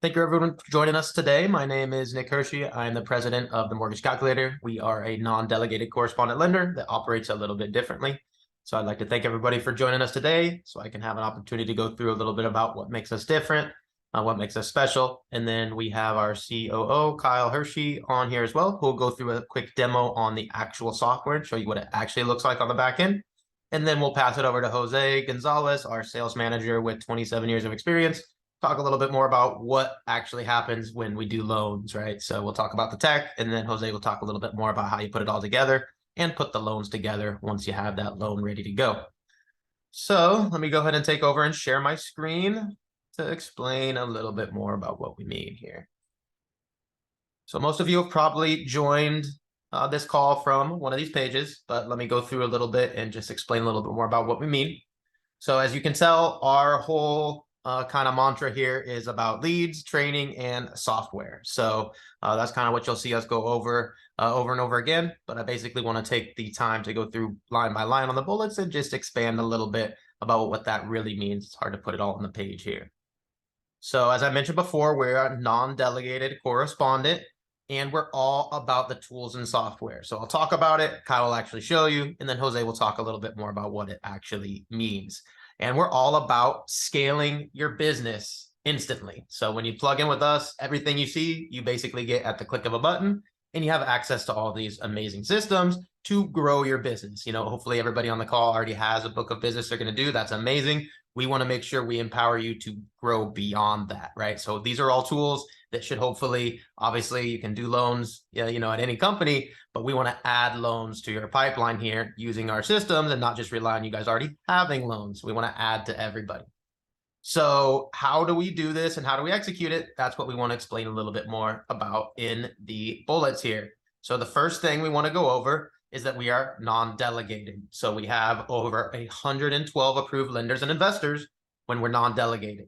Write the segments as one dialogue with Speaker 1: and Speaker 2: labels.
Speaker 1: Thank you everyone for joining us today. My name is Nick Hershey. I am the president of the Mortgage Calculator. We are a non-delegated correspondent lender that operates a little bit differently. So I'd like to thank everybody for joining us today so I can have an opportunity to go through a little bit about what makes us different, what makes us special. And then we have our COO, Kyle Hershey, on here as well, who will go through a quick demo on the actual software and show you what it actually looks like on the back end. And then we'll pass it over to Jose Gonzalez, our sales manager with 27 years of experience, talk a little bit more about what actually happens when we do loans, right? So we'll talk about the tech, and then Jose will talk a little bit more about how you put it all together and put the loans together once you have that loan ready to go. So let me go ahead and take over and share my screen to explain a little bit more about what we mean here. So most of you have probably joined this call from one of these pages, but let me go through a little bit and just explain a little bit more about what we mean. So as you can tell, our whole kind of mantra here is about leads, training, and software. So that's kind of what you'll see us go over and over again. But I basically want to take the time to go through line by line on the bullets and just expand a little bit about what that really means. It's hard to put it all on the page here. So as I mentioned before, we're a non-delegated correspondent, and we're all about the tools and software. So I'll talk about it, Kyle will actually show you, and then Jose will talk a little bit more about what it actually means. And we're all about scaling your business instantly. So when you plug in with us, everything you see, you basically get at the click of a button, and you have access to all these amazing systems to grow your business. You know, hopefully everybody on the call already has a book of business they're going to do. That's amazing. We want to make sure we empower you to grow beyond that, right? So these are all tools that should hopefully, obviously you can do loans, you know, at any company, but we want to add loans to your pipeline here using our systems and not just rely on you guys already having loans. We want to add to everybody. So how do we do this and how do we execute it? That's what we want to explain a little bit more about in the bullets here. So the first thing we want to go over is that we are non-delegated. So we have over 112 approved lenders and investors when we're non-delegated.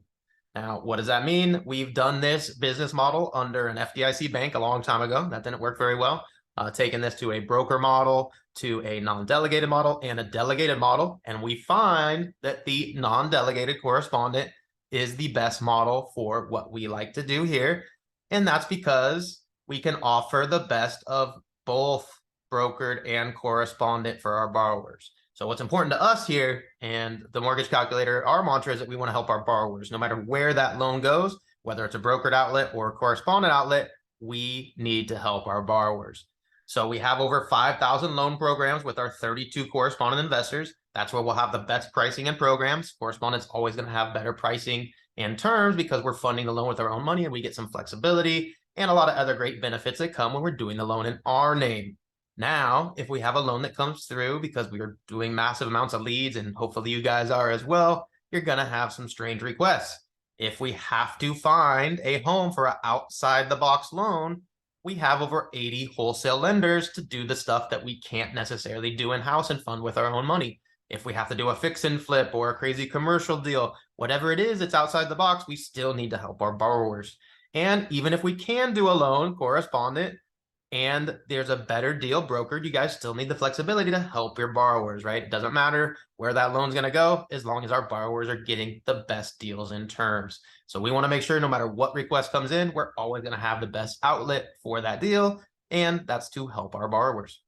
Speaker 1: Now, what does that mean? We've done this business model under an FDIC bank a long time ago. That didn't work very well. Taken this to a broker model, to a non-delegated model, and a delegated model. And we find that the non-delegated correspondent is the best model for what we like to do here. And that's because we can offer the best of both brokered and correspondent for our borrowers. So what's important to us here and the Mortgage Calculator, our mantra is that we want to help our borrowers no matter where that loan goes, whether it's a brokered outlet or a correspondent outlet, we need to help our borrowers. So we have over 5,000 loan programs with our 32 correspondent investors. That's where we'll have the best pricing and programs. Correspondent's always going to have better pricing and terms because we're funding the loan with our own money and we get some flexibility and a lot of other great benefits that come when we're doing the loan in our name. Now, if we have a loan that comes through because we are doing massive amounts of leads, and hopefully you guys are as well, you're going to have some strange requests. If we have to find a home for an outside the box loan, we have over 80 wholesale lenders to do the stuff that we can't necessarily do in-house and fund with our own money. If we have to do a fix and flip or a crazy commercial deal, whatever it is, it's outside the box, we still need to help our borrowers. And even if we can do a loan correspondent, and there's a better deal brokered, you guys still need the flexibility to help your borrowers, right? It doesn't matter where that loan's going to go as long as our borrowers are getting the best deals and terms. So we want to make sure no matter what request comes in, we're always going to have the best outlet for that deal, and that's to help our borrowers.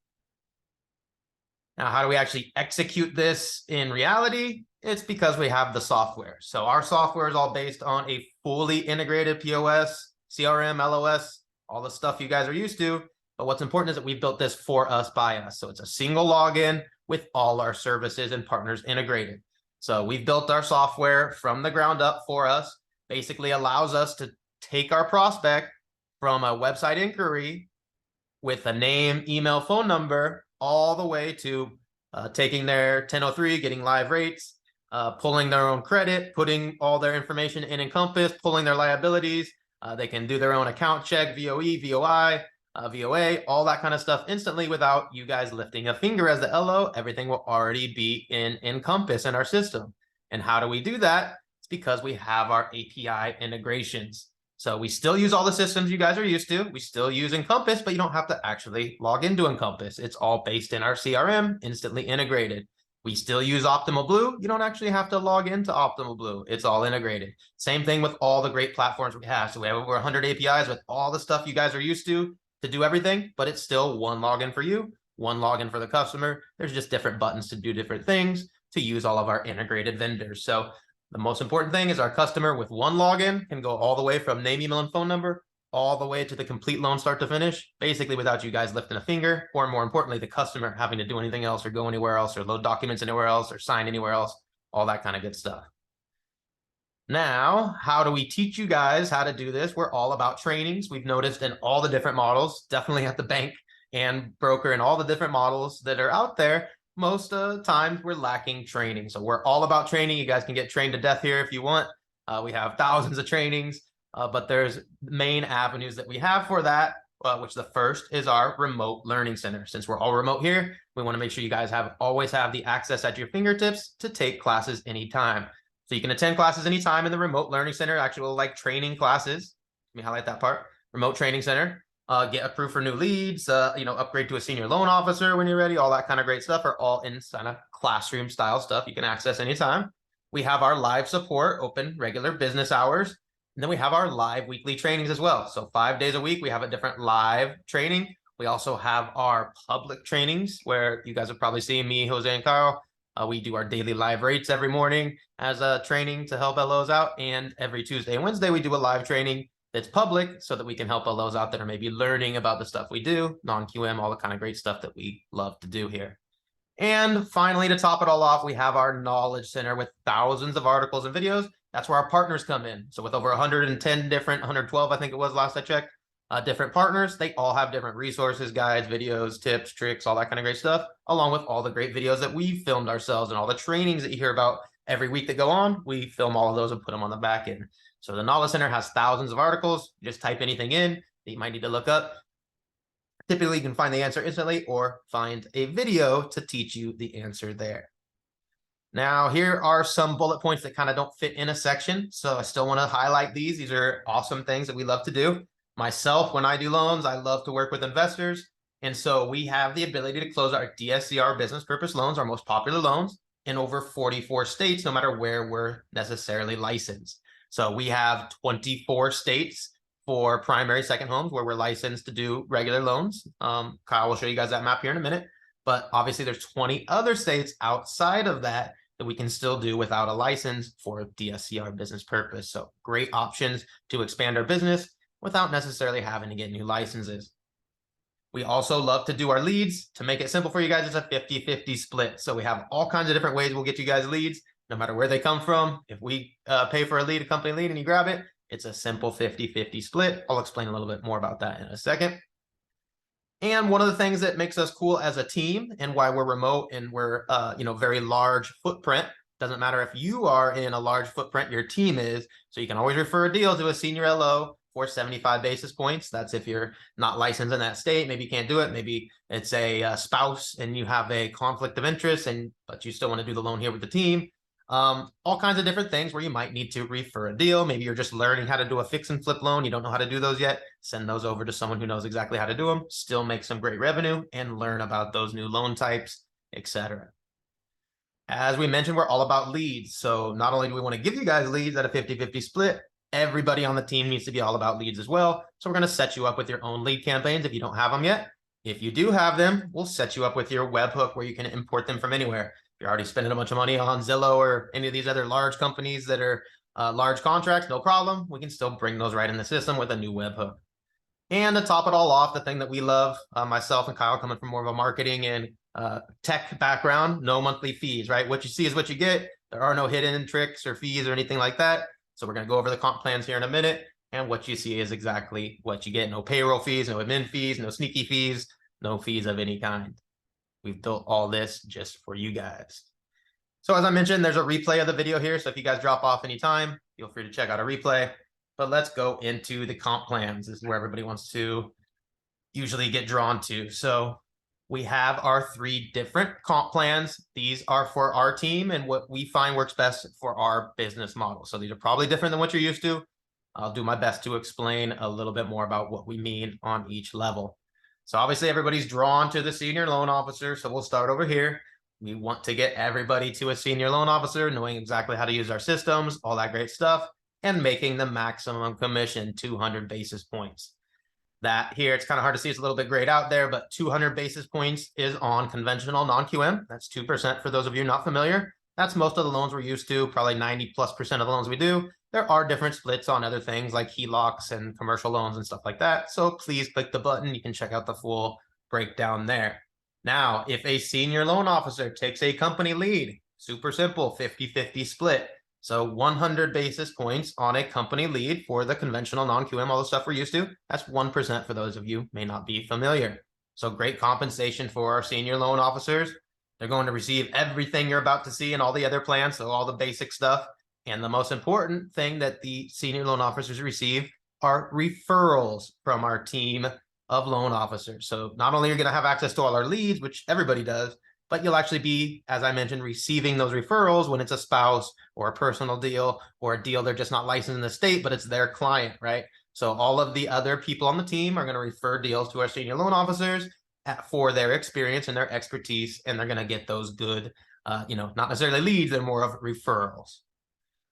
Speaker 1: Now, how do we actually execute this in reality? It's because we have the software. So our software is all based on a fully integrated POS, CRM, LOS, all the stuff you guys are used to. But what's important is that we built this for us, by us. So it's a single login with all our services and partners integrated. So we've built our software from the ground up for us, basically allows us to take our prospect from a website inquiry with a name, email, phone number, all the way to taking their 1003, getting live rates, pulling their own credit, putting all their information in Encompass, pulling their liabilities. They can do their own account check, VOE, VOI, VOA, all that kind of stuff instantly without you guys lifting a finger as the LO. Everything will already be in Encompass in our system. And how do we do that? It's because we have our API integrations. So we still use all the systems you guys are used to. We still use Encompass, but you don't have to actually log into Encompass. It's all based in our CRM, instantly integrated. We still use Optimal Blue. You don't actually have to log into Optimal Blue. It's all integrated. Same thing with all the great platforms we have. So we have over 100 APIs with all the stuff you guys are used to do everything, but it's still one login for you, one login for the customer. There's just different buttons to do different things to use all of our integrated vendors. So the most important thing is our customer with one login can go all the way from name, email, and phone number all the way to the complete loan start to finish, basically without you guys lifting a finger, or more importantly, the customer having to do anything else or go anywhere else or load documents anywhere else or sign anywhere else, all that kind of good stuff. Now, how do we teach you guys how to do this? We're all about trainings. We've noticed in all the different models, definitely at the bank and broker and all the different models that are out there, most of the times we're lacking training. So we're all about training. You guys can get trained to death here if you want. We have thousands of trainings. But there's main avenues that we have for that, which the first is our remote learning center. Since we're all remote here, we want to make sure you guys always have the access at your fingertips to take classes anytime. So you can attend classes anytime in the remote learning center, actual like training classes. Let me highlight that part. Remote training center. Get approved for new leads, upgrade to a senior loan officer when you're ready. All that kind of great stuff are all in kind of classroom style stuff you can access anytime. We have our live support, open regular business hours. And then we have our live weekly trainings as well. So 5 days a week, we have a different live training. We also have our public trainings where you guys have probably seen me, Jose, and Kyle. We do our daily live rates every morning as a training to help LOs out. And every Tuesday and Wednesday, we do a live training that's public so that we can help LOs out that are maybe learning about the stuff we do, non-QM, all the kind of great stuff that we love to do here. And finally, to top it all off, we have our knowledge center with thousands of articles and videos. That's where our partners come in. So with over 110 different, 112, I think it was last I checked, different partners, they all have different resources, guides, videos, tips, tricks, all that kind of great stuff, along with all the great videos that we've filmed ourselves and all the trainings that you hear about every week that go on. We film all of those and put them on the back end. So the Knowledge Center has thousands of articles. You just type anything in that you might need to look up. Typically, you can find the answer instantly or find a video to teach you the answer there. Now, here are some bullet points that kind of don't fit in a section. So I still want to highlight these. These are awesome things that we love to do. Myself, when I do loans, I love to work with investors. And so we have the ability to close our DSCR business purpose loans, our most popular loans, in over 44 states, no matter where we're necessarily licensed. So we have 24 states for primary second homes where we're licensed to do regular loans. Kyle will show you guys that map here in a minute. But obviously there's 20 other states outside of that we can still do without a license for DSCR business purpose. So great options to expand our business without necessarily having to get new licenses. We also love to do our leads. To make it simple for you guys, it's a 50-50 split. So we have all kinds of different ways we'll get you guys leads, no matter where they come from. If we pay for a lead, a company lead, and you grab it, it's a simple 50-50 split. I'll explain a little bit more about that in a second. And one of the things that makes us cool as a team and why we're remote and we're, very large footprint, doesn't matter if you are in a large footprint, your team is, so you can always refer a deal to a senior LO for 75 basis points. That's if you're not licensed in that state, maybe you can't do it. Maybe it's a spouse and you have a conflict of interest, but you still want to do the loan here with the team. All kinds of different things where you might need to refer a deal. Maybe you're just learning how to do a fix and flip loan. You don't know how to do those yet. Send those over to someone who knows exactly how to do them, still make some great revenue and learn about those new loan types, etc. As we mentioned, we're all about leads. So not only do we want to give you guys leads at a 50-50 split, everybody on the team needs to be all about leads as well. So we're going to set you up with your own lead campaigns if you don't have them yet. If you do have them, we'll set you up with your webhook where you can import them from anywhere. If you're already spending a bunch of money on Zillow or any of these other large companies that are large contracts, no problem. We can still bring those right in the system with a new webhook. And to top it all off, the thing that we love, myself and Kyle coming from more of a marketing and tech background, no monthly fees, right? What you see is what you get. There are no hidden tricks or fees or anything like that. So we're going to go over the comp plans here in a minute. And what you see is exactly what you get. No payroll fees, no admin fees, no sneaky fees, no fees of any kind. We've built all this just for you guys. So as I mentioned, there's a replay of the video here. So if you guys drop off anytime, feel free to check out a replay. But let's go into the comp plans. This is where everybody wants to usually get drawn to. So we have our 3 different comp plans. These are for our team and what we find works best for our business model. So these are probably different than what you're used to. I'll do my best to explain a little bit more about what we mean on each level. So obviously everybody's drawn to the senior loan officer. So we'll start over here. We want to get everybody to a senior loan officer, knowing exactly how to use our systems, all that great stuff, and making the maximum commission, 200 basis points. That here, it's kind of hard to see, it's a little bit grayed out there, but 200 basis points is on conventional non-QM. That's 2% for those of you not familiar. That's most of the loans we're used to, probably 90+% of the loans we do. There are different splits on other things like HELOCs and commercial loans and stuff like that. So please click the button. You can check out the full breakdown there. Now, if a senior loan officer takes a company lead, super simple, 50-50 split. So 100 basis points on a company lead for the conventional non-QM, all the stuff we're used to. That's 1% for those of you who may not be familiar. So great compensation for our senior loan officers. They're going to receive everything you're about to see in all the other plans, so all the basic stuff. And the most important thing that the senior loan officers receive are referrals from our team of loan officers. So not only are you going to have access to all our leads, which everybody does, but you'll actually be, as I mentioned, receiving those referrals when it's a spouse or a personal deal or a deal they're just not licensed in the state, but it's their client, right? So all of the other people on the team are going to refer deals to our senior loan officers for their experience and their expertise, and they're going to get those good, not necessarily leads, they're more of referrals.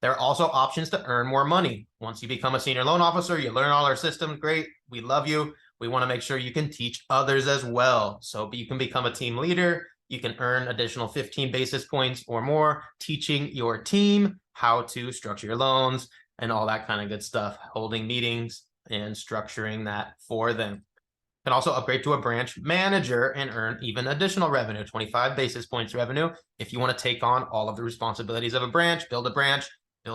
Speaker 1: There are also options to earn more money. Once you become a senior loan officer, you learn all our systems, great, we love you. We want to make sure you can teach others as well. So you can become a team leader. You can earn additional 15 basis points or more teaching your team how to structure your loans and all that kind of good stuff, holding meetings and structuring that for them. You can also upgrade to a branch manager and earn even additional revenue, 25 basis points revenue. If you want to take on all of the responsibilities of a branch, build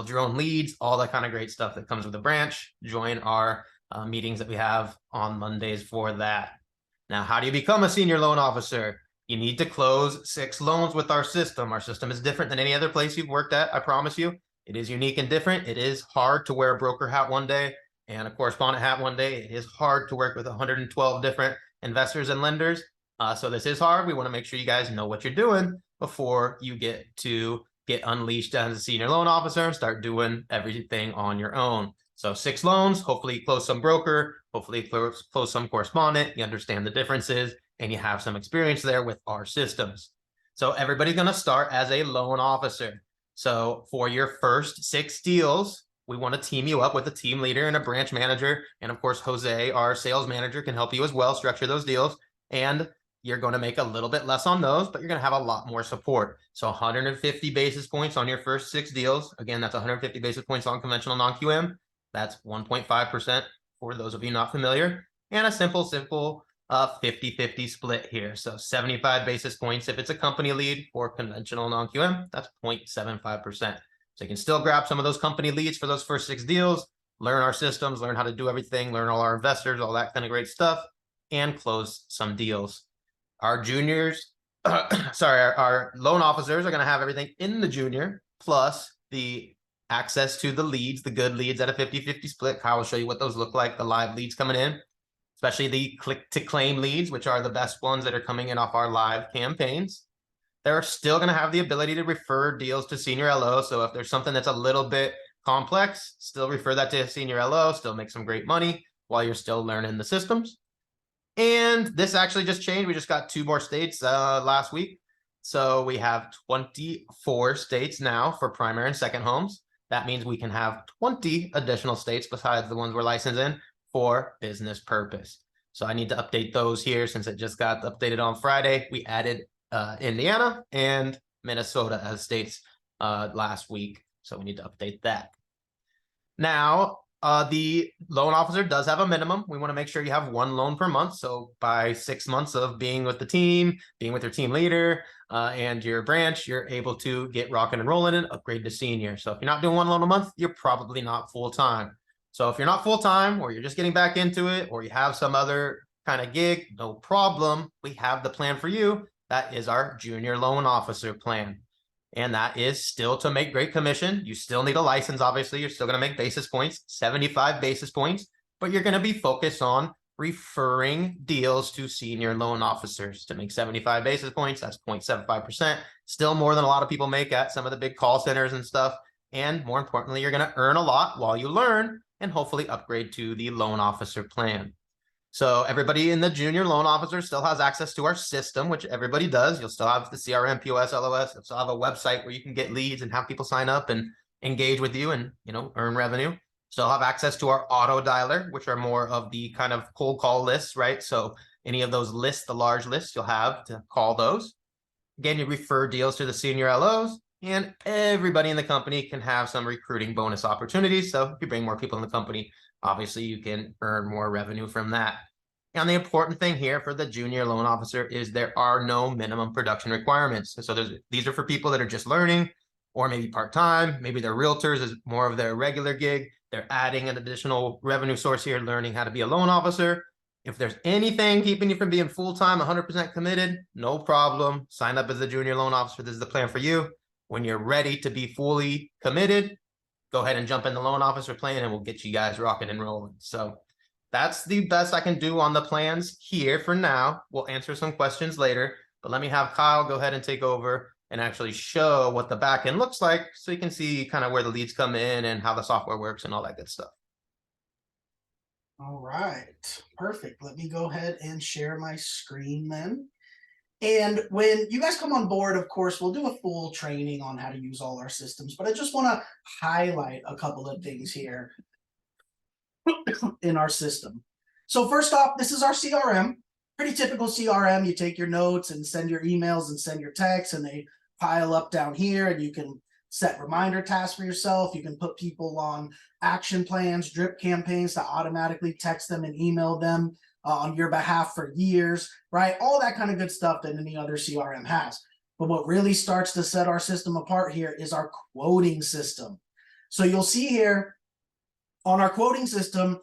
Speaker 1: your own leads, all that kind of great stuff that comes with a branch, join our meetings that we have on Mondays for that. Now, how do you become a senior loan officer? You need to close 6 loans with our system. Our system is different than any other place you've worked at, I promise you. It is unique and different. It is hard to wear a broker hat one day and a correspondent hat one day. It is hard to work with 112 different investors and lenders. So this is hard. We want to make sure you guys know what you're doing before you get unleashed as a senior loan officer and start doing everything on your own. So 6 loans, hopefully close some broker, hopefully close some correspondent. You understand the differences and you have some experience there with our systems. So everybody's going to start as a loan officer. So for your first 6 deals, we want to team you up with a team leader and a branch manager. And of course, Jose, our sales manager, can help you as well structure those deals. And you're going to make a little bit less on those, but you're going to have a lot more support. So 150 basis points on your first 6 deals. Again, that's 150 basis points on conventional non-QM. That's 1.5% for those of you not familiar. And a simple 50-50 split here. So 75 basis points if it's a company lead for conventional non-QM, that's 0.75%. So you can still grab some of those company leads for those first 6 deals, learn our systems, learn how to do everything, learn all our investors, all that kind of great stuff, and close some deals. Our juniors, our loan officers are going to have everything in the junior, plus the access to the leads, the good leads at a 50-50 split. Kyle will show you what those look like, the live leads coming in, especially the click to claim leads, which are the best ones that are coming in off our live campaigns. They're still going to have the ability to refer deals to senior LO. So if there's something that's a little bit complex, still refer that to a senior LO, still make some great money while you're still learning the systems. And this actually just changed. We just got 2 more states last week. So we have 24 states now for primary and second homes. That means we can have 20 additional states besides the ones we're licensed in for business purpose. So I need to update those here since it just got updated on Friday. We added Indiana and Minnesota as states last week. So we need to update that. Now, the loan officer does have a minimum. We want to make sure you have 1 loan per month. So by 6 months of being with the team, being with your team leader and your branch, you're able to get rocking and rolling and upgrade to senior. So if you're not doing 1 loan a month, you're probably not full-time. So if you're not full-time or you're just getting back into it or you have some other kind of gig, no problem. We have the plan for you. That is our junior loan officer plan. And that is still to make great commission. You still need a license, obviously. You're still going to make basis points, 75 basis points, but you're going to be focused on referring deals to senior loan officers to make 75 basis points. That's 0.75%. Still more than a lot of people make at some of the big call centers and stuff. And more importantly, you're going to earn a lot while you learn and hopefully upgrade to the loan officer plan. So everybody in the junior loan officer still has access to our system, which everybody does. You'll still have the CRM, POS, LOS. You'll still have a website where you can get leads and have people sign up and engage with you and, earn revenue. Still have access to our auto dialer, which are more of the kind of cold call lists, right? So any of those lists, the large lists, you'll have to call those. Again, you refer deals to the senior LOs, and everybody in the company can have some recruiting bonus opportunities. So if you bring more people in the company, obviously you can earn more revenue from that. And the important thing here for the junior loan officer is there are no minimum production requirements. So these are for people that are just learning, or maybe part-time, maybe they're realtors is more of their regular gig. They're adding an additional revenue source here, learning how to be a loan officer. If there's anything keeping you from being full-time, 100% committed, no problem. Sign up as a junior loan officer. This is the plan for you. When you're ready to be fully committed, go ahead and jump in the loan officer plan and we'll get you guys rocking and rolling. So that's the best I can do on the plans here for now. We'll answer some questions later, but let me have Kyle go ahead and take over and actually show what the back end looks like so you can see kind of where the leads come in and how the software works and all that good stuff.
Speaker 2: All right, perfect. Let me go ahead and share my screen then. And when you guys come on board, of course, we'll do a full training on how to use all our systems, but I just want to highlight a couple of things here in our system. So first off, this is our CRM, pretty typical CRM. You take your notes and send your emails and send your texts and they pile up down here, and you can set reminder tasks for yourself. You can put people on action plans, drip campaigns to automatically text them and email them on your behalf for years, right? All that kind of good stuff that any other CRM has. But what really starts to set our system apart here is our quoting system. So you'll see here on our quoting system,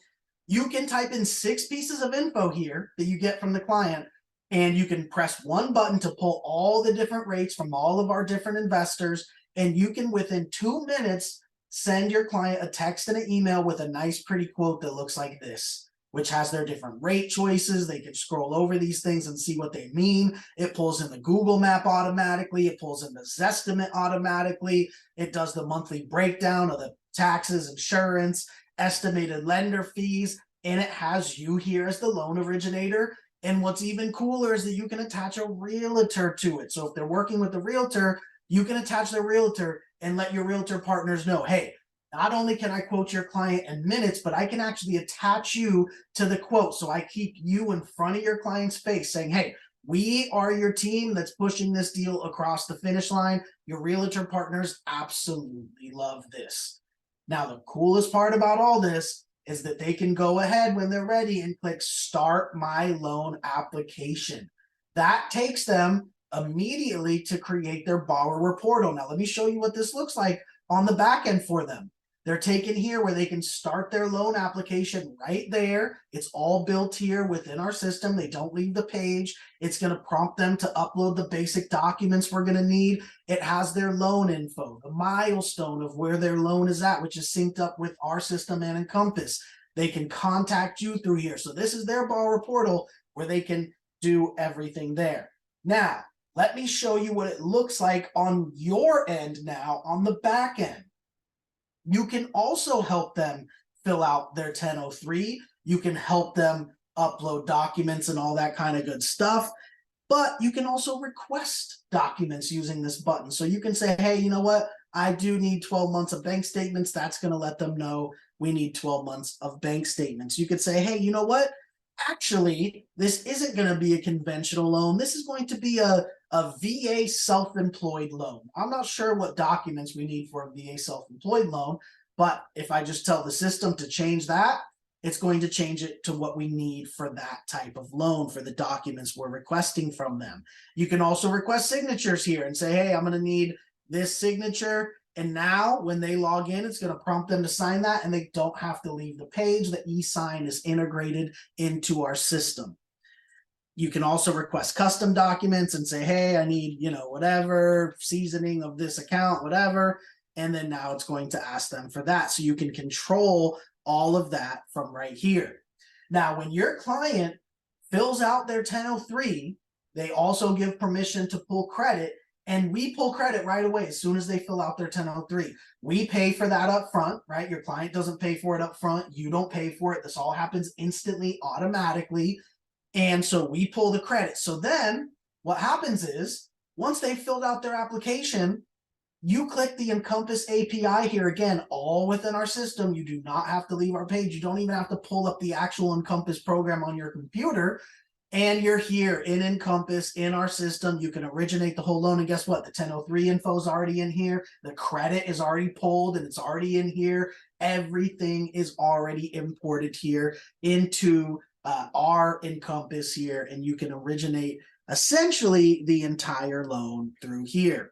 Speaker 2: you can type in 6 pieces of info here that you get from the client, and you can press one button to pull all the different rates from all of our different investors. And you can, within 2 minutes, send your client a text and an email with a nice, pretty quote that looks like this, which has their different rate choices. They can scroll over these things and see what they mean. It pulls in the Google map automatically. It pulls in the Zestimate automatically. It does the monthly breakdown of the taxes, insurance, estimated lender fees, and it has you here as the loan originator. And what's even cooler is that you can attach a realtor to it. So if they're working with the realtor, you can attach the realtor and let your realtor partners know, hey, not only can I quote your client in minutes, but I can actually attach you to the quote. So I keep you in front of your client's face saying, hey, we are your team that's pushing this deal across the finish line. Your realtor partners absolutely love this. Now, the coolest part about all this is that they can go ahead when they're ready and click Start My Loan Application. That takes them immediately to create their borrower portal. Now, let me show you what this looks like on the back end for them. They're taken here where they can start their loan application right there. It's all built here within our system. They don't leave the page. It's going to prompt them to upload the basic documents we're going to need. It has their loan info, the milestone of where their loan is at, which is synced up with our system and Encompass. They can contact you through here. So this is their borrower portal where they can do everything there. Now, let me show you what it looks like on your end now on the back end. You can also help them fill out their 1003. You can help them upload documents and all that kind of good stuff. But you can also request documents using this button. So you can say, hey, you know what? I do need 12 months of bank statements. That's going to let them know we need 12 months of bank statements. You could say, hey, you know what? Actually, this isn't going to be a conventional loan. This is going to be a VA self-employed loan. I'm not sure what documents we need for a VA self-employed loan, but if I just tell the system to change that, it's going to change it to what we need for that type of loan for the documents we're requesting from them. You can also request signatures here and say, hey, I'm going to need this signature. And now when they log in, it's going to prompt them to sign that, and they don't have to leave the page. The e-sign is integrated into our system. You can also request custom documents and say, hey, I need, whatever, seasoning of this account, whatever. And then now it's going to ask them for that. So you can control all of that from right here. Now, when your client fills out their 1003, they also give permission to pull credit. and we pull credit right away as soon as they fill out their 1003. We pay for that up front, right? Your client doesn't pay for it up front. You don't pay for it. This all happens instantly, automatically. And so we pull the credit. So then what happens is once they've filled out their application, you click the Encompass API here again, all within our system. You do not have to leave our page. You don't even have to pull up the actual Encompass program on your computer. And you're here in Encompass in our system. You can originate the whole loan. And guess what? The 1003 info is already in here. The credit is already pulled and it's already in here. Everything is already imported here into our Encompass here. And you can originate essentially the entire loan through here.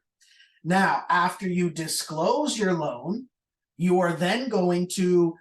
Speaker 2: Now, after you disclose your loan, you are then going to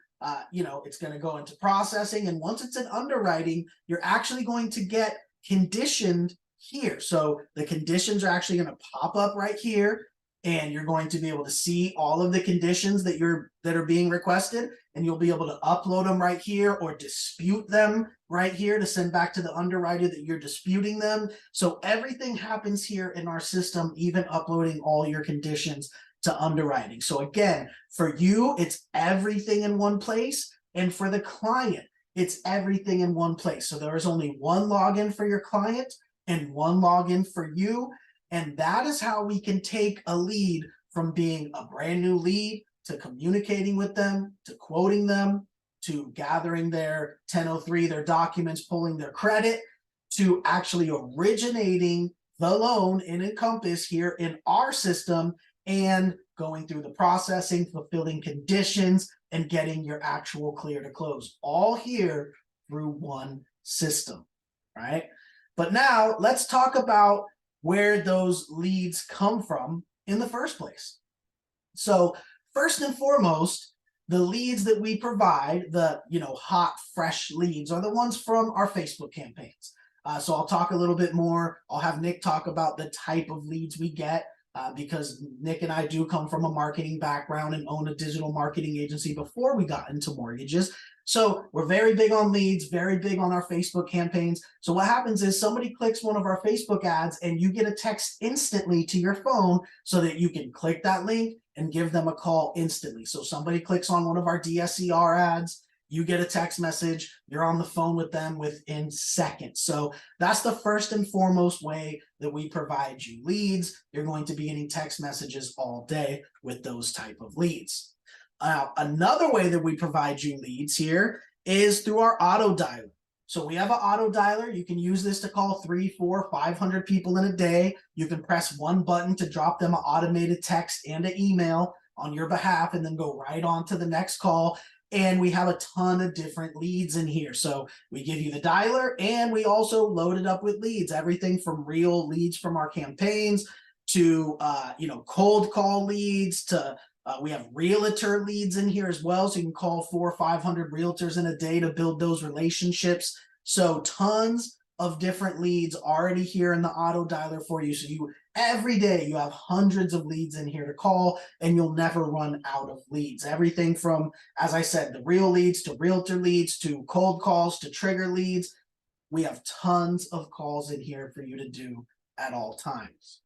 Speaker 2: it's going to go into processing. And once it's in underwriting, you're actually going to get conditioned here. So the conditions are actually going to pop up right here. And you're going to be able to see all of the conditions that are being requested. And you'll be able to upload them right here or dispute them right here to send back to the underwriter that you're disputing them. So everything happens here in our system, even uploading all your conditions to underwriting. So again, for you, it's everything in one place. And for the client, it's everything in one place. So there is only one login for your client and one login for you. And that is how we can take a lead from being a brand new lead to communicating with them, to quoting them, to gathering their 1003, their documents, pulling their credit, to actually originating the loan in Encompass here in our system and going through the processing, fulfilling conditions, and getting your actual clear to close. All here through one system, right? But now let's talk about where those leads come from in the first place. So first and foremost, the leads that we provide, the hot, fresh leads, are the ones from our Facebook campaigns. So I'll talk a little bit more. I'll have Nick talk about the type of leads we get. Because Nick and I do come from a marketing background and own a digital marketing agency before we got into mortgages. So we're very big on leads, very big on our Facebook campaigns. So what happens is somebody clicks one of our Facebook ads and you get a text instantly to your phone so that you can click that link and give them a call instantly. So somebody clicks on one of our DSCR ads, you get a text message, you're on the phone with them within seconds. So that's the first and foremost way that we provide you leads. You're going to be getting text messages all day with those type of leads. Another way that we provide you leads here is through our auto dialer. So we have an auto dialer. You can use this to call 300, 400, 500 people in a day. You can press one button to drop them an automated text and an email on your behalf and then go right on to the next call. And we have a ton of different leads in here. So we give you the dialer and we also load it up with leads, everything from real leads from our campaigns to, cold call leads to, we have realtor leads in here as well. So you can call 400 or 500 realtors in a day to build those relationships. So tons of different leads already here in the auto dialer for you. So every day you have hundreds of leads in here to call and you'll never run out of leads. Everything from, as I said, the real leads to realtor leads to cold calls to trigger leads. We have tons of calls in here for you to do at all times.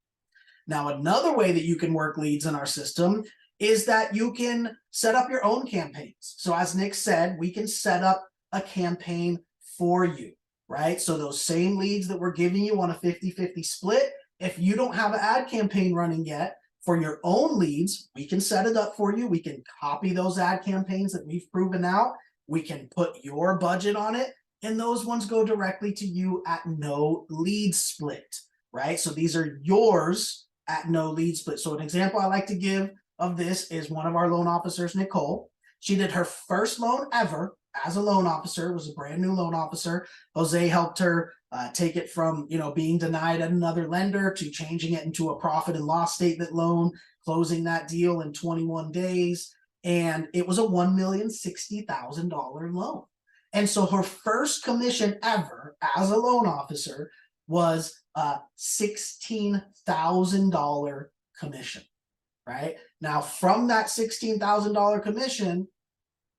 Speaker 2: Now, another way that you can work leads in our system is that you can set up your own campaigns. So as Nick said, we can set up a campaign for you, right? So those same leads that we're giving you on a 50-50 split, if you don't have an ad campaign running yet for your own leads, we can set it up for you. We can copy those ad campaigns that we've proven out. We can put your budget on it, and those ones go directly to you at no lead split, right? So these are yours at no lead split. So an example I like to give of this is one of our loan officers, Nicole. She did her first loan ever as a loan officer. It was a brand new loan officer. Jose helped her take it from being denied at another lender to changing it into a profit and loss statement loan, closing that deal in 21 days. And it was a $1,060,000 loan. And so her first commission ever as a loan officer was a $16,000 commission, right? Now, from that $16,000 commission,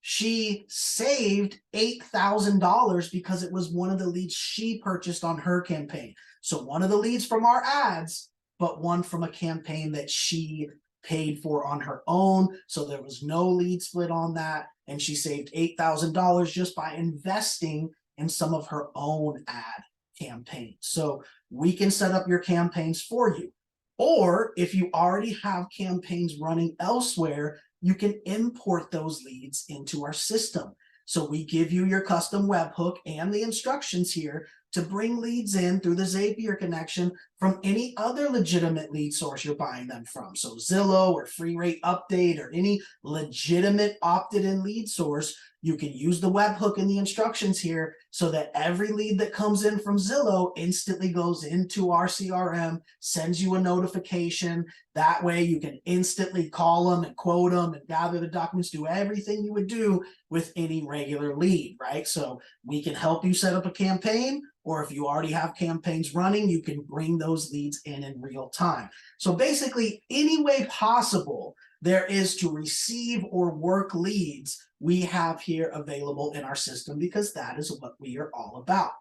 Speaker 2: she saved $8,000 because it was one of the leads she purchased on her campaign. So one of the leads from our ads but one from a campaign that she paid for on her own. So there was no lead split on that. And she saved $8,000 just by investing in some of her own ad campaigns. So we can set up your campaigns for you. Or if you already have campaigns running elsewhere, you can import those leads into our system. So we give you your custom webhook and the instructions here to bring leads in through the Zapier connection from any other legitimate lead source you're buying them from. So Zillow or Free Rate Update or any legitimate opted-in lead source, you can use the webhook and the instructions here so that every lead that comes in from Zillow instantly goes into our CRM, sends you a notification. That way you can instantly call them and quote them and gather the documents, do everything you would do with any regular lead, right? So we can help you set up a campaign, or if you already have campaigns running, you can bring those leads in real time. So basically, any way possible there is to receive or work leads, we have here available in our system, because that is what we are all about.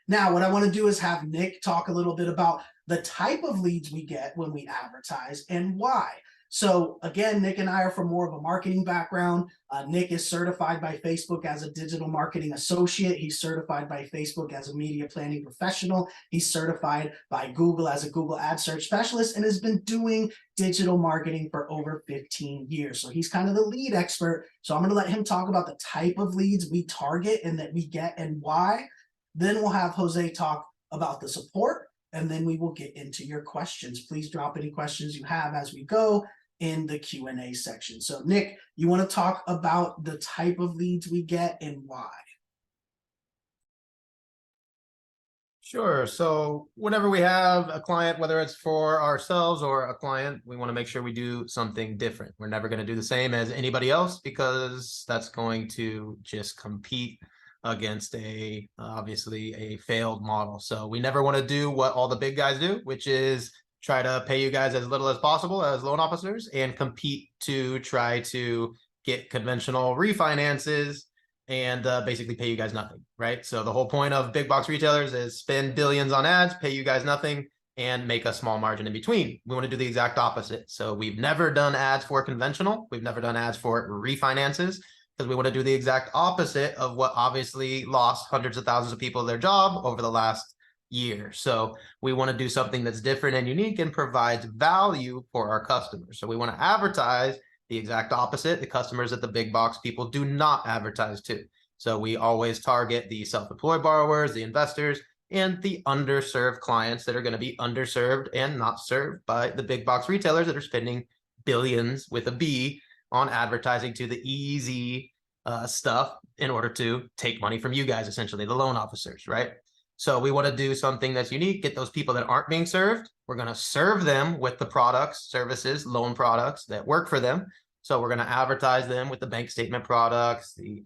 Speaker 2: Now, what I want to do is have Nick talk a little bit about the type of leads we get when we advertise and why. So again, Nick and I are from more of a marketing background. Nick is certified by Facebook as a digital marketing associate. He's certified by Facebook as a media planning professional. He's certified by Google as a Google ad search specialist and has been doing digital marketing for over 15 years. So he's kind of the lead expert. So I'm going to let him talk about the type of leads we target and that we get and why. Then we'll have Jose talk about the support, and then we will get into your questions. Please drop any questions you have as we go in the Q&A section. So Nick, you want to talk about the type of leads we get and why?
Speaker 1: Sure. So whenever we have a client, whether it's for ourselves or a client, we want to make sure we do something different. We're never going to do the same as anybody else, because that's going to just compete against obviously a failed model. So we never want to do what all the big guys do, which is try to pay you guys as little as possible as loan officers and compete to try to get conventional refinances and basically pay you guys nothing, right? So the whole point of big box retailers is spend billions on ads, pay you guys nothing, and make a small margin in between. We want to do the exact opposite. So we've never done ads for conventional. We've never done ads for refinances, because we want to do the exact opposite of what obviously lost hundreds of thousands of people their job over the last year. So we want to do something that's different and unique and provides value for our customers. So we want to advertise the exact opposite, the customers that the big box people do not advertise to. So we always target the self-employed borrowers, the investors, and the underserved clients that are going to be underserved and not served by the big box retailers that are spending billions with a B on advertising to the easy stuff in order to take money from you guys, essentially the loan officers, right? So we want to do something that's unique, get those people that aren't being served. We're going to serve them with the products, services, loan products that work for them. So we're going to advertise them with the bank statement products, the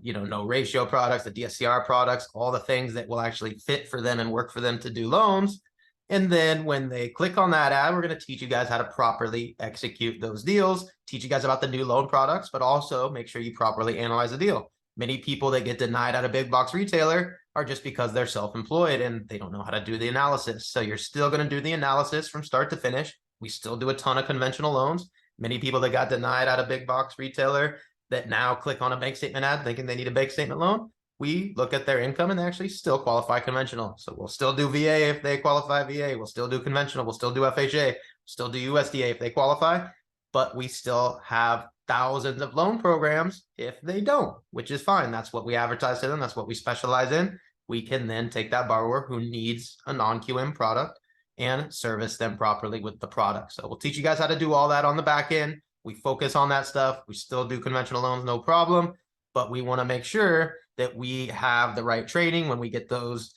Speaker 1: no ratio products, the DSCR products, all the things that will actually fit for them and work for them to do loans. And then when they click on that ad, we're going to teach you guys how to properly execute those deals, teach you guys about the new loan products, but also make sure you properly analyze the deal. Many people that get denied at a big box retailer are just because they're self-employed and they don't know how to do the analysis. So you're still going to do the analysis from start to finish. We still do a ton of conventional loans. Many people that got denied at a big box retailer that now click on a bank statement ad thinking they need a bank statement loan, we look at their income and they actually still qualify conventional. So we'll still do VA if they qualify VA. We'll still do conventional. We'll still do FHA. Still do USDA if they qualify. But we still have thousands of loan programs if they don't, which is fine. That's what we advertise to them. That's what we specialize in. We can then take that borrower who needs a non-QM product and service them properly with the product. So we'll teach you guys how to do all that on the back end. We focus on that stuff. We still do conventional loans, no problem. But we want to make sure that we have the right training when we get those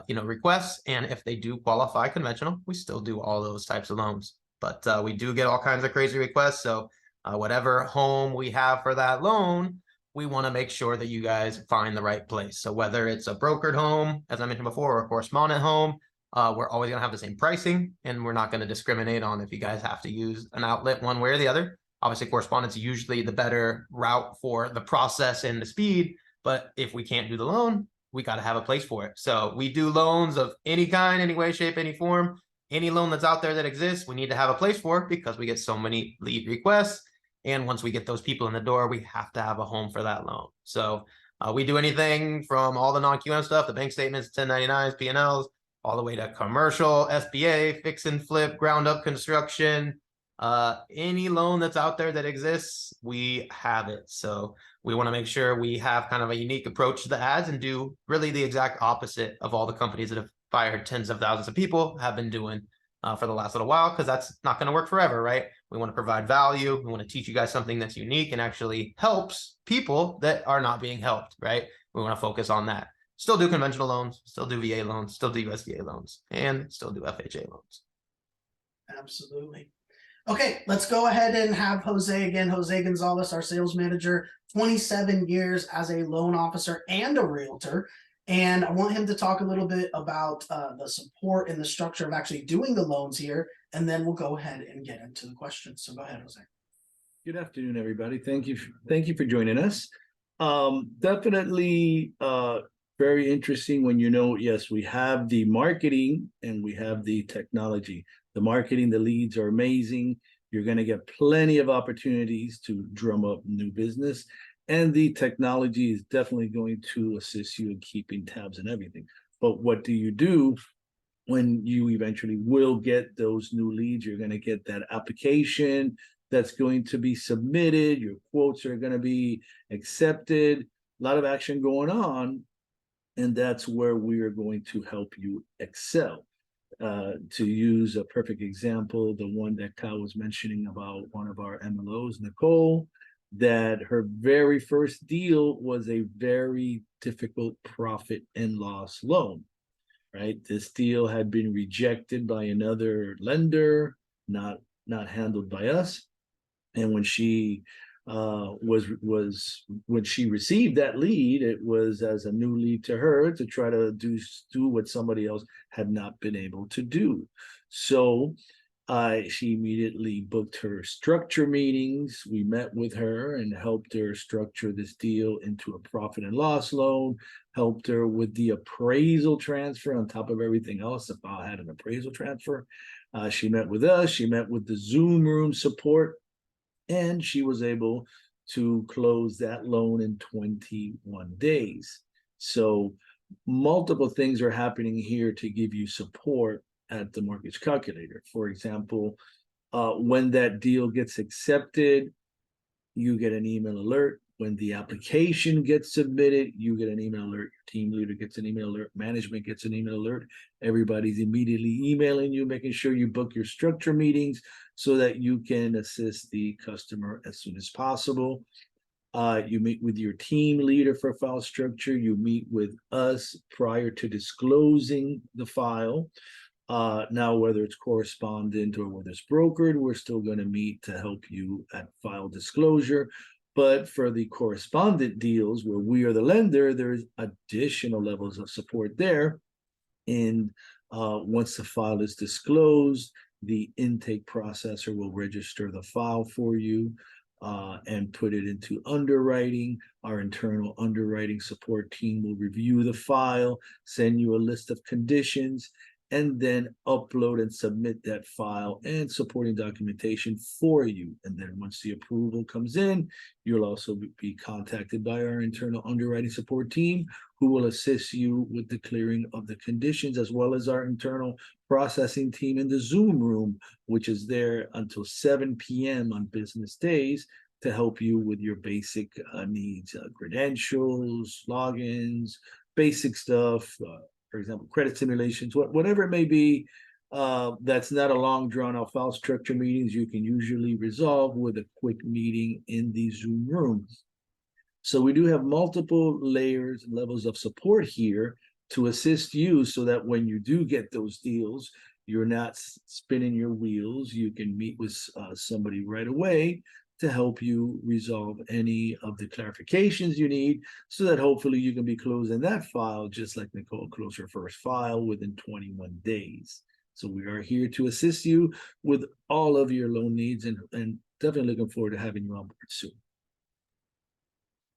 Speaker 1: requests. And if they do qualify conventional, we still do all those types of loans. But we do get all kinds of crazy requests. So whatever home we have for that loan, we want to make sure that you guys find the right place. So whether it's a brokered home, as I mentioned before, or a correspondent home, we're always going to have the same pricing, and we're not going to discriminate on if you guys have to use an outlet one way or the other. Obviously, correspondent's usually the better route for the process and the speed, but if we can't do the loan, we got to have a place for it. So we do loans of any kind, any way, shape, any form. any loan that's out there that exists, we need to have a place for because we get so many lead requests. And once we get those people in the door, we have to have a home for that loan. So we do anything from all the non-QM stuff, the bank statements, 1099s, P&Ls, all the way to commercial, SBA, fix and flip, ground up construction. Any loan that's out there that exists, we have it. So we want to make sure we have kind of a unique approach to the ads and do really the exact opposite of all the companies that have fired tens of thousands of people have been doing for the last little while, because that's not going to work forever, right? We want to provide value. We want to teach you guys something that's unique and actually helps people that are not being helped, right? We want to focus on that. Still do conventional loans, still do VA loans, still do USDA loans, and still do FHA loans.
Speaker 2: Absolutely. Okay, let's go ahead and have Jose again. Jose Gonzalez, our sales manager, 27 years as a loan officer and a realtor. And I want him to talk a little bit about the support and the structure of actually doing the loans here. And then we'll go ahead and get into the questions. So go ahead, Jose.
Speaker 3: Good afternoon, everybody. Thank you for joining us. Definitely very interesting when yes, we have the marketing and we have the technology. The marketing, the leads are amazing. You're going to get plenty of opportunities to drum up new business. And the technology is definitely going to assist you in keeping tabs and everything. But what do you do when you eventually will get those new leads? You're going to get that application that's going to be submitted. Your quotes are going to be accepted. A lot of action going on. And that's where we are going to help you excel. To use a perfect example, the one that Kyle was mentioning about one of our MLOs, Nicole, that her very first deal was a very difficult profit and loss loan, right? This deal had been rejected by another lender, not handled by us. And when she when she received that lead, it was as a new lead to her to try to do what somebody else had not been able to do. So she immediately booked her structure meetings. We met with her and helped her structure this deal into a profit and loss loan, helped her with the appraisal transfer on top of everything else. The file had an appraisal transfer. She met with us. She met with the Zoom room support, and she was able to close that loan in 21 days. So multiple things are happening here to give you support at the mortgage calculator. For example, when that deal gets accepted, you get an email alert. When the application gets submitted, you get an email alert. Your team leader gets an email alert. Management gets an email alert. Everybody's immediately emailing you, making sure you book your structure meetings so that you can assist the customer as soon as possible. You meet with your team leader for file structure. You meet with us prior to disclosing the file. Now, whether it's correspondent or whether it's brokered, we're still going to meet to help you at file disclosure. But for the correspondent deals where we are the lender, there's additional levels of support there. And once the file is disclosed, the intake processor will register the file for you and put it into underwriting. Our internal underwriting support team will review the file, send you a list of conditions, and then upload and submit that file and supporting documentation for you. And then once the approval comes in, you'll also be contacted by our internal underwriting support team, who will assist you with the clearing of the conditions, as well as our internal processing team in the Zoom room, which is there until 7 p.m. on business days to help you with your basic needs, credentials, logins, basic stuff, for example, credit simulations, whatever it may be, that's not a long drawn-out file structure meetings. You can usually resolve with a quick meeting in the Zoom room. So we do have multiple layers and levels of support here to assist you so that when you do get those deals, you're not spinning your wheels. You can meet with somebody right away to help you resolve any of the clarifications you need so that hopefully you can be closing that file just like Nicole closed her first file within 21 days. So we are here to assist you with all of your loan needs and definitely looking forward to having you on board soon.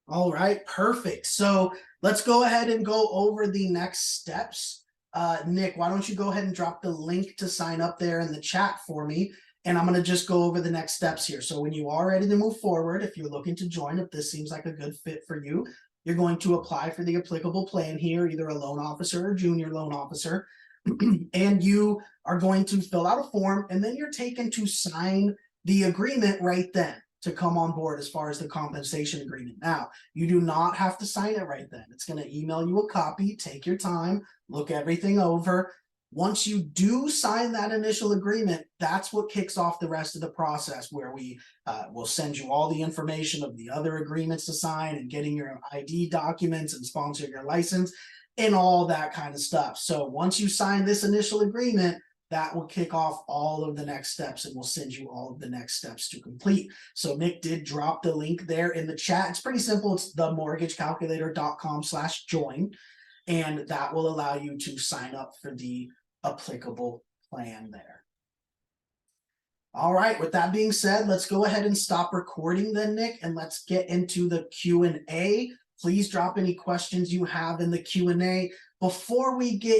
Speaker 2: All right, perfect. So let's go ahead and go over the next steps Nick, why don't you go ahead and drop the link to sign up there in the chat for me? And I'm going to just go over the next steps here. So when you are ready to move forward, if you're looking to join, if this seems like a good fit for you, you're going to apply for the applicable plan here, either a loan officer or junior loan officer. And you are going to fill out a form, and then you're taken to sign the agreement right then to come on board as far as the compensation agreement. Now, you do not have to sign it right then. It's going to email you a copy. Take your time, look everything over. Once you do sign that initial agreement, that's what kicks off the rest of the process, where we will send you all the information of the other agreements to sign and getting your ID documents and sponsor your license and all that kind of stuff. So once you sign this initial agreement, that will kick off all of the next steps, and we'll send you all of the next steps to complete. So Nick did drop the link there in the chat. It's pretty simple. It's themortgagecalculator.com/join, and that will allow you to sign up for the applicable plan there. All right, with that being said, let's go ahead and stop recording then, Nick, and let's get into the Q&A. Please drop any questions you have in the Q&A. Before we get